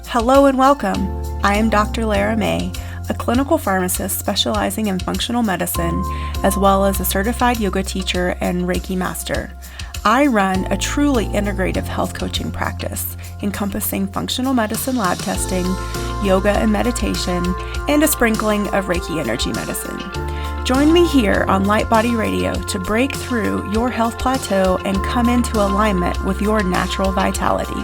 Hello and welcome. I am Dr. Lara May, a clinical pharmacist specializing in functional medicine, as well as a certified yoga teacher and Reiki master. I run a truly integrative health coaching practice encompassing functional medicine lab testing, yoga and meditation, and a sprinkling of Reiki energy medicine. Join me here on Light Body Radio to break through your health plateau and come into alignment with your natural vitality.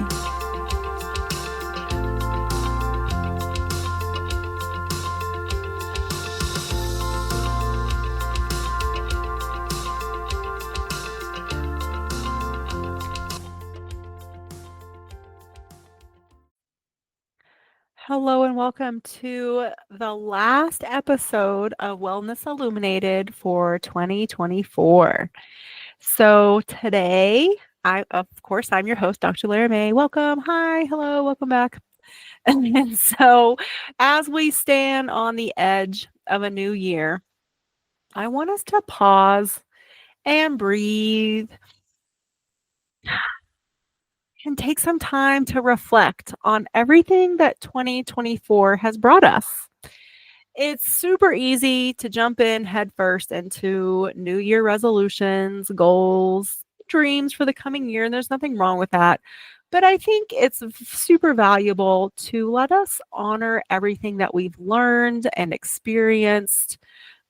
Hello and welcome to the last episode of Wellness Illuminated for 2024. So today, I'm your host, Dr. Lara May. Welcome. Hi. Hello. Welcome back. And so as we stand on the edge of a new year, I want us to pause and breathe and take some time to reflect on everything that 2024 has brought us. It's super easy to jump in headfirst into New Year resolutions, goals, dreams for the coming year, and there's nothing wrong with that. But I think it's super valuable to let us honor everything that we've learned and experienced,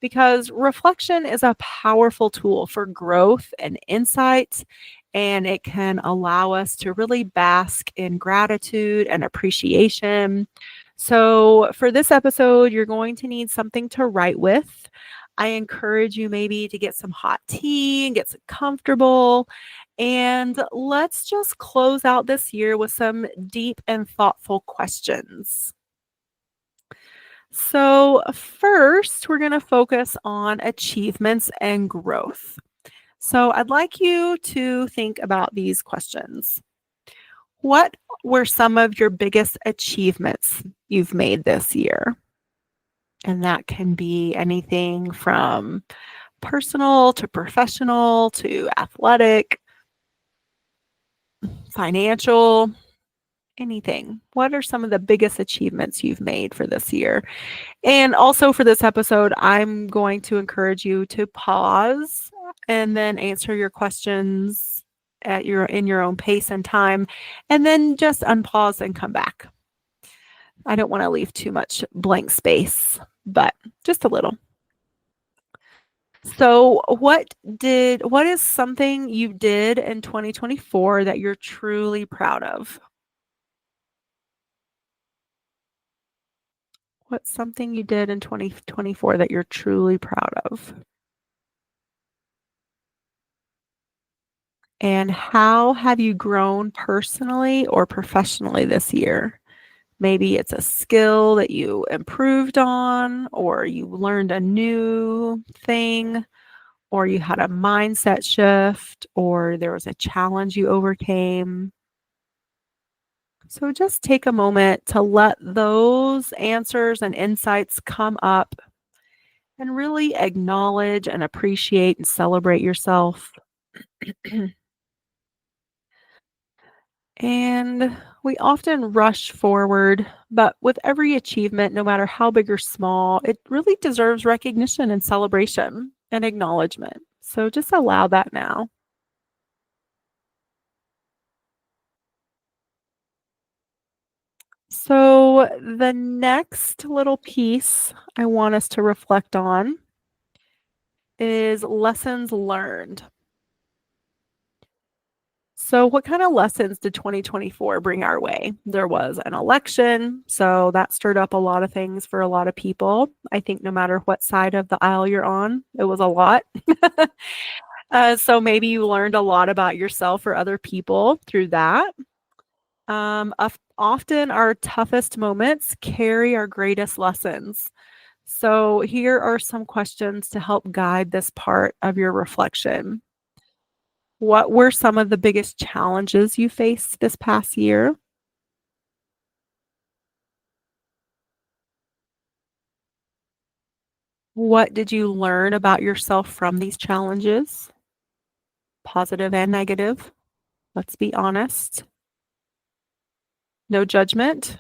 because reflection is a powerful tool for growth and insight, and it can allow us to really bask in gratitude and appreciation. So for this episode, you're going to need something to write with. I encourage you maybe to get some hot tea and get comfortable. And let's just close out this year with some deep and thoughtful questions. So first, we're going to focus on achievements and growth. So I'd like you to think about these questions. What were some of your biggest achievements you've made this year? And that can be anything from personal to professional to athletic, financial, anything. What are some of the biggest achievements you've made for this year? And also for this episode, I'm going to encourage you to pause and then answer your questions in your own pace and time, and then just unpause and come back. I don't want to leave too much blank space, but just a little. So what is something you did in 2024 that you're truly proud of? What's something you did in 2024 that you're truly proud of? And how have you grown personally or professionally this year? Maybe it's a skill that you improved on, or you learned a new thing, or you had a mindset shift, or there was a challenge you overcame. So just take a moment to let those answers and insights come up and really acknowledge and appreciate and celebrate yourself. And we often rush forward, but with every achievement, no matter how big or small, it really deserves recognition and celebration and acknowledgement. So just allow that now. So the next little piece I want us to reflect on is lessons learned. So what kind of lessons did 2024 bring our way? There was an election, so that stirred up a lot of things for a lot of people. I think no matter what side of the aisle you're on, it was a lot. So maybe you learned a lot about yourself or other people through that. Often our toughest moments carry our greatest lessons. So here are some questions to help guide this part of your reflection. What were some of the biggest challenges you faced this past year? What did you learn about yourself from these challenges? Positive and negative. Let's be honest. No judgment.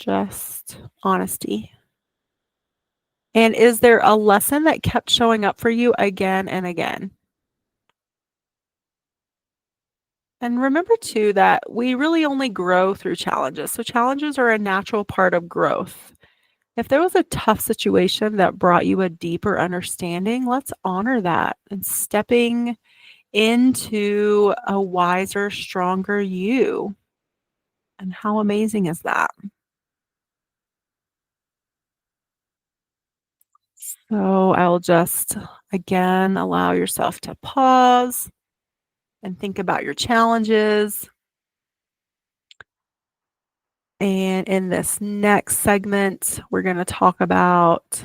Just honesty. And is there a lesson that kept showing up for you again and again? And remember too that we really only grow through challenges. So challenges are a natural part of growth. If there was a tough situation that brought you a deeper understanding, let's honor that and stepping into a wiser, stronger you. And how amazing is that? So I'll just again allow yourself to pause and think about your challenges. And in this next segment, we're going to talk about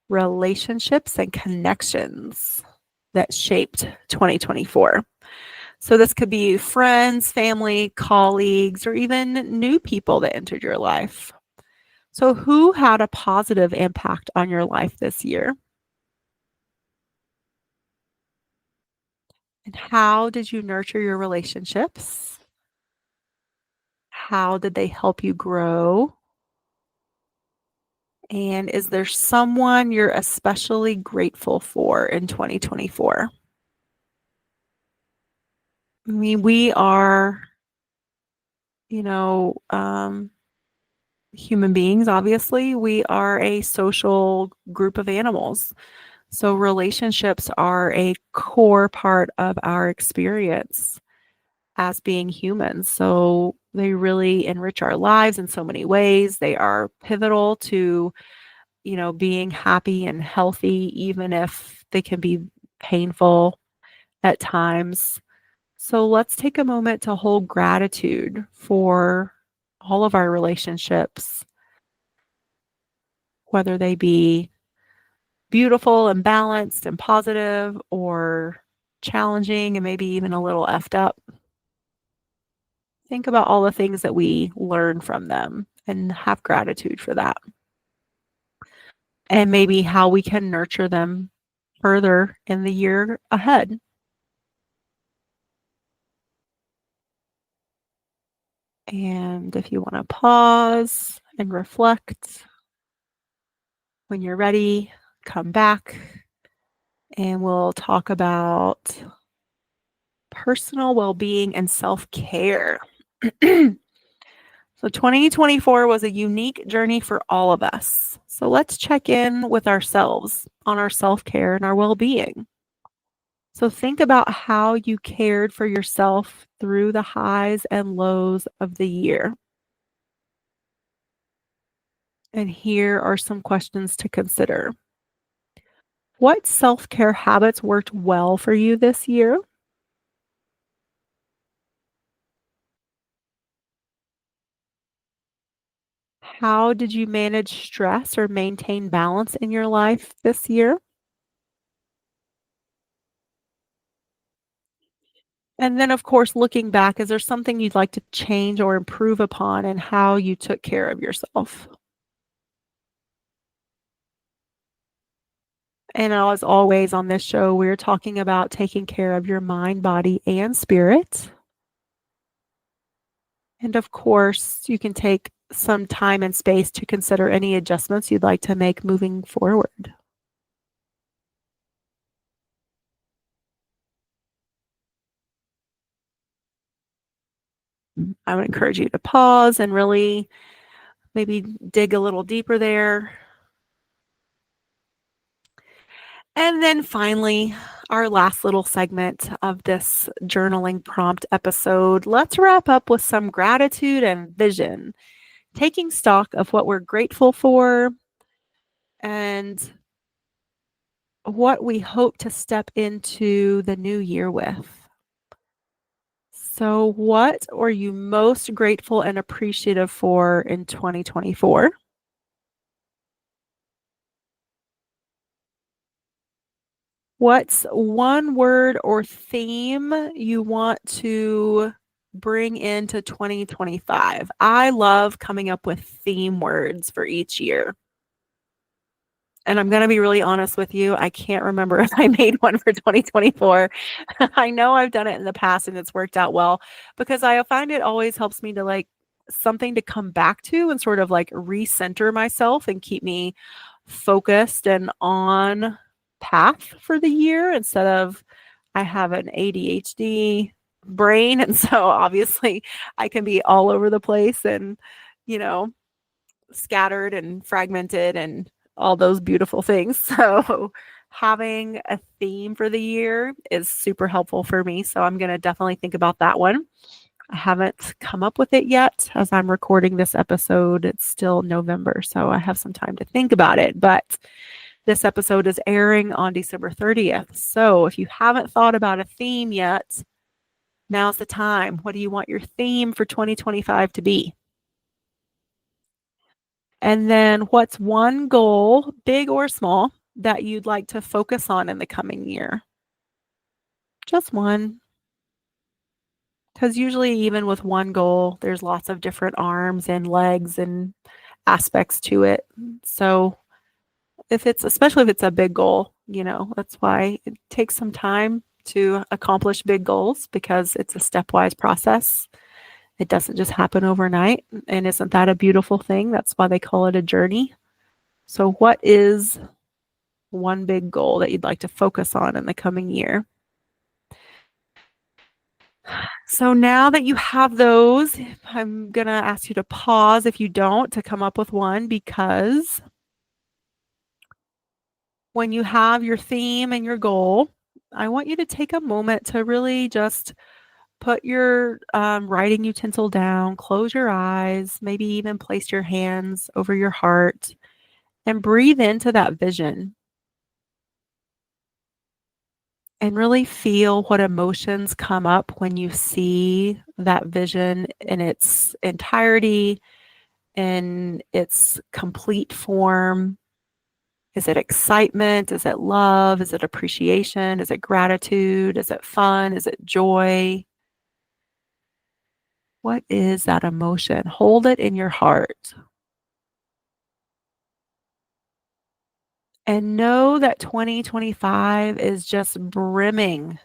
relationships and connections that shaped 2024. So this could be friends, family, colleagues, or even new people that entered your life. So who had a positive impact on your life this year? And how did you nurture your relationships? How did they help you grow? And is there someone you're especially grateful for in 2024? I mean, we are, you know, human beings, obviously. We are a social group of animals. So relationships are a core part of our experience as being humans. So they really enrich our lives in so many ways. They are pivotal to, being happy and healthy, even if they can be painful at times. So let's take a moment to hold gratitude for all of our relationships, whether they be beautiful and balanced and positive or challenging and maybe even a little effed up. Think about all the things that we learn from them and have gratitude for that. And maybe how we can nurture them further in the year ahead. And if you want to pause and reflect, when you're ready, come back and we'll talk about personal well being and self care. So 2024 was a unique journey for all of us. So let's check in with ourselves on our self care and our well being. So think about how you cared for yourself through the highs and lows of the year. And here are some questions to consider. What self care habits worked well for you this year? How did you manage stress or maintain balance in your life this year? And then, of course, looking back, is there something you'd like to change or improve upon in how you took care of yourself? And as always on this show, we're talking about taking care of your mind, body, and spirit. And of course, you can take some time and space to consider any adjustments you'd like to make moving forward. I would encourage you to pause and really maybe dig a little deeper there. And then finally, our last little segment of this journaling prompt episode, let's wrap up with some gratitude and vision, taking stock of what we're grateful for and what we hope to step into the new year with. So, what are you most grateful and appreciative for in 2024? What's one word or theme you want to bring into 2025? I love coming up with theme words for each year. And I'm going to be really honest with you. I can't remember if I made one for 2024. I know I've done it in the past and it's worked out well because I find it always helps me to something to come back to and sort of like recenter myself and keep me focused and on path for the year instead of I have an ADHD brain. And so obviously I can be all over the place and, you know, scattered and fragmented and all those beautiful things. So having a theme for the year is super helpful for me. So I'm going to definitely think about that one. I haven't come up with it yet. As I'm recording this episode, it's still November, so I have some time to think about it. But this episode is airing on December 30th. So if you haven't thought about a theme yet, now's the time. What do you want your theme for 2025 to be? And then what's one goal, big or small, that you'd like to focus on in the coming year? Just one. Because usually, even with one goal, there's lots of different arms and legs and aspects to it. So, especially if it's a big goal, that's why it takes some time to accomplish big goals because it's a stepwise process. It doesn't just happen overnight. And isn't that a beautiful thing? That's why they call it a journey. So, what is one big goal that you'd like to focus on in the coming year? So now that you have those, I'm going to ask you to pause if you don't to come up with one, because when you have your theme and your goal, I want you to take a moment to really just put your writing utensil down, close your eyes, maybe even place your hands over your heart and breathe into that vision. And really feel what emotions come up when you see that vision in its entirety, in its complete form. Is it excitement? Is it love? Is it appreciation? Is it gratitude? Is it fun? Is it joy? What is that emotion? Hold it in your heart. And know that 2025 is just brimming,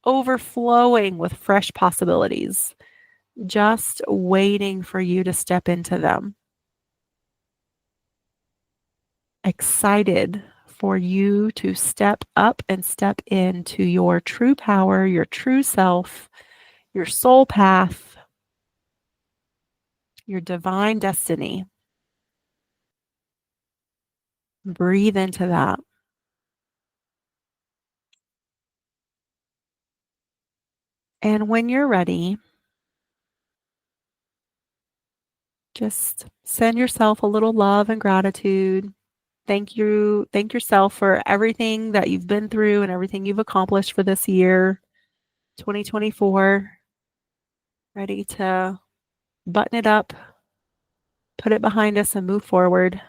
overflowing with fresh possibilities, just waiting for you to step into them. Excited for you to step up and step into your true power, your true self, your soul path, your divine destiny. Breathe into that. And when you're ready, just send yourself a little love and gratitude. Thank yourself for everything that you've been through and everything you've accomplished for this year, 2024. Ready to button it up, put it behind us, and move forward.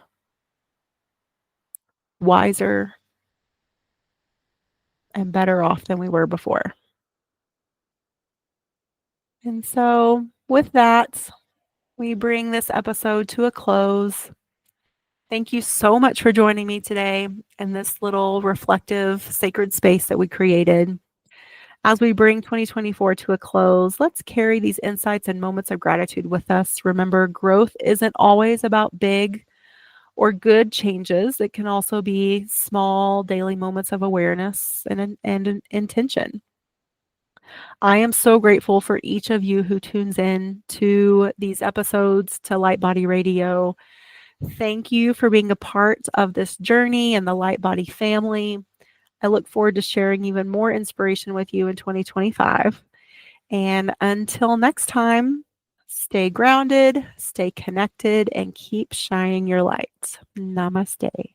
Wiser and better off than we were before. And so, with that, we bring this episode to a close. Thank you so much for joining me today in this little reflective, sacred space that we created. As we bring 2024 to a close, let's carry these insights and moments of gratitude with us. Remember, growth isn't always about big or good changes. It can also be small daily moments of awareness and intention. I am so grateful for each of you who tunes in to these episodes to Light Body Radio. Thank you for being a part of this journey and the Light Body family. I look forward to sharing even more inspiration with you in 2025. And until next time, stay grounded, stay connected, and keep shining your light. Namaste.